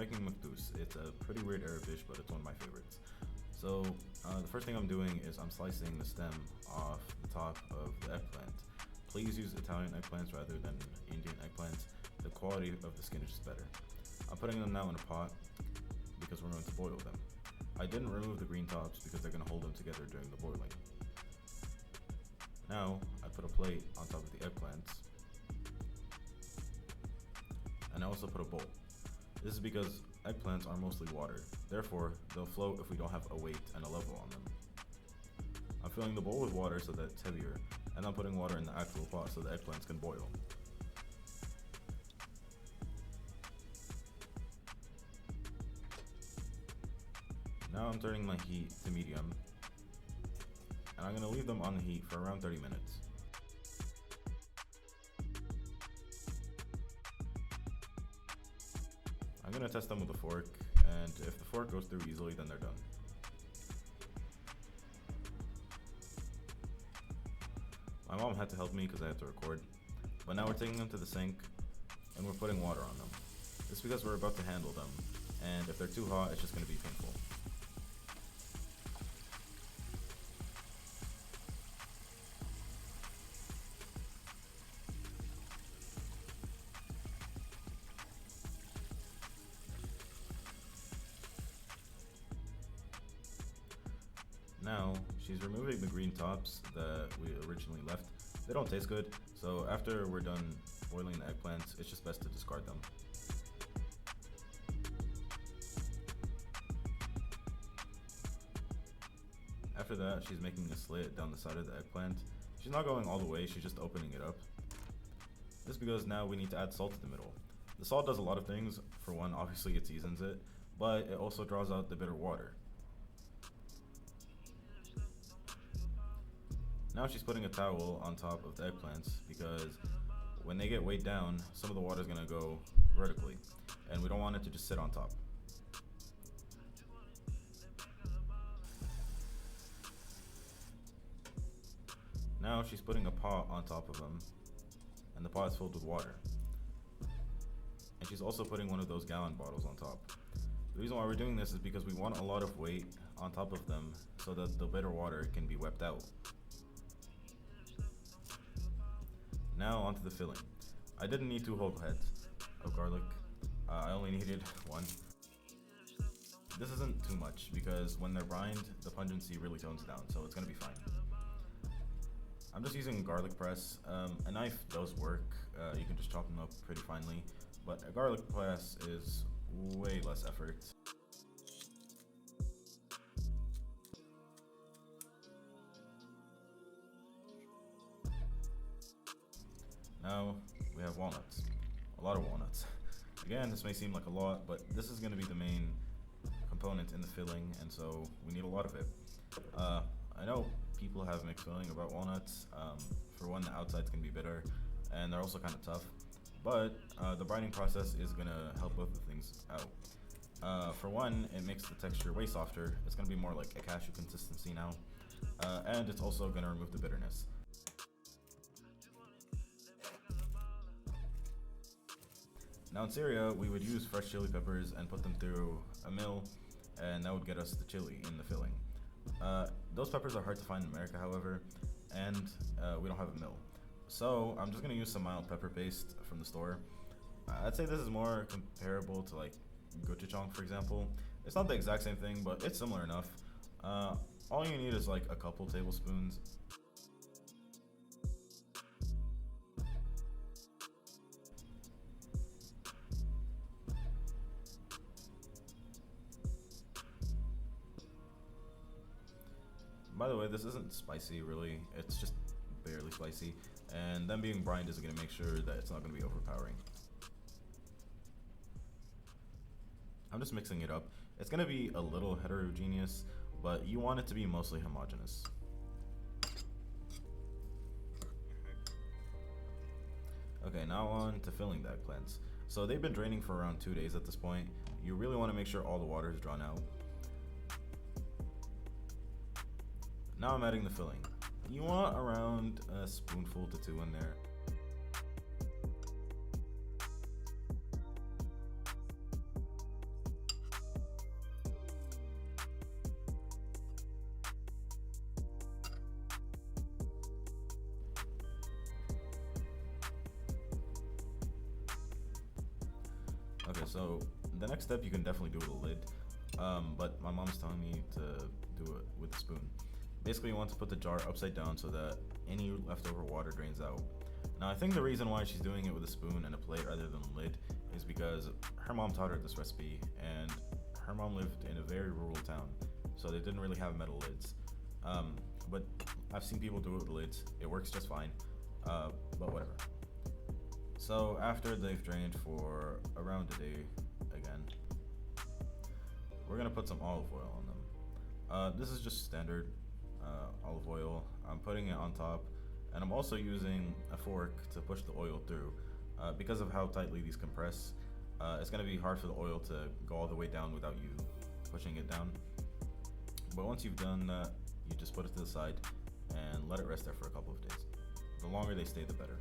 making Makdous. It's a pretty weird Arab dish, but it's one of my favorites. So the first thing I'm doing is I'm slicing the stem off the top of the eggplant. Please use Italian eggplants rather than Indian eggplants. The quality of the skin is just better. I'm putting them now in a pot because we're going to boil them. I didn't remove the green tops because they're going to hold them together during the boiling. Now I put a plate on top of the eggplants, and I also put a bowl. This is because eggplants are mostly water, therefore they'll float if we don't have a weight and a level on them. I'm filling the bowl with water so that it's heavier, and I'm putting water in the actual pot so the eggplants can boil. Now I'm turning my heat to medium, and I'm going to leave them on the heat for around 30 minutes. I'm going to test them with a fork, and if the fork goes through easily, then they're done. My mom had to help me because I had to record, but now we're taking them to the sink, and we're putting water on them. This is because we're about to handle them, and if they're too hot, it's just going to be painful. Now, she's removing the green tops that we originally left. They don't taste good, so after we're done boiling the eggplants, it's just best to discard them. After that, she's making a slit down the side of the eggplant. She's not going all the way, she's just opening it up. This is because now we need to add salt to the middle. The salt does a lot of things. For one, obviously it seasons it, but it also draws out the bitter water. Now she's putting a towel on top of the eggplants because when they get weighed down, some of the water is going to go vertically, and we don't want it to just sit on top. Now she's putting a pot on top of them, and the pot is filled with water. And she's also putting one of those gallon bottles on top. The reason why we're doing this is because we want a lot of weight on top of them so that the bitter water can be wept out. Now onto the filling. I didn't need 2 whole heads of garlic. I only needed 1. This isn't too much because when they're brined, the pungency really tones down, so it's gonna be fine. I'm just using a garlic press. A knife does work. You can just chop them up pretty finely, but a garlic press is way less effort. Now we have walnuts, a lot of walnuts. Again, this may seem like a lot, but this is going to be the main component in the filling, and so we need a lot of it. I know people have mixed feeling about walnuts. For one, the outsides can be bitter, and they're also kind of tough, but the brining process is going to help both of things out. For one, it makes the texture way softer. It's going to be more like a cashew consistency now, and it's also going to remove the bitterness. Now in Syria, we would use fresh chili peppers and put them through a mill, and that would get us the chili in the filling. Those peppers are hard to find in America, however, and we don't have a mill. So I'm just gonna use some mild pepper paste from the store. I'd say this is more comparable to like gochujang, for example. It's not the exact same thing, but it's similar enough. All you need is like a couple tablespoons. By the way, this isn't spicy really, it's just barely spicy, and them being brined is going to make sure that it's not going to be overpowering. I'm just mixing it up. It's going to be a little heterogeneous, but you want it to be mostly homogeneous. Okay, now on to filling the eggplants. So they've been draining for around 2 days at this point. You really want to make sure all the water is drawn out. Now I'm adding the filling. You want around a spoonful to 2 in there. So the next step you can definitely do with a lid, but my mom's telling me to do it with a spoon. Basically, you want to put the jar upside down so that any leftover water drains out. Now, I think the reason why she's doing it with a spoon and a plate rather than a lid is because her mom taught her this recipe, and her mom lived in a very rural town, so they didn't really have metal lids. But I've seen people do it with lids. It works just fine. But whatever. So after they've drained for around a day, again, we're gonna put some olive oil on them. This is just standard olive oil. I'm putting it on top, and I'm also using a fork to push the oil through. Because of how tightly these compress, it's gonna be hard for the oil to go all the way down without you pushing it down. But once you've done that, you just put it to the side and let it rest there for a couple of days. The longer they stay, the better.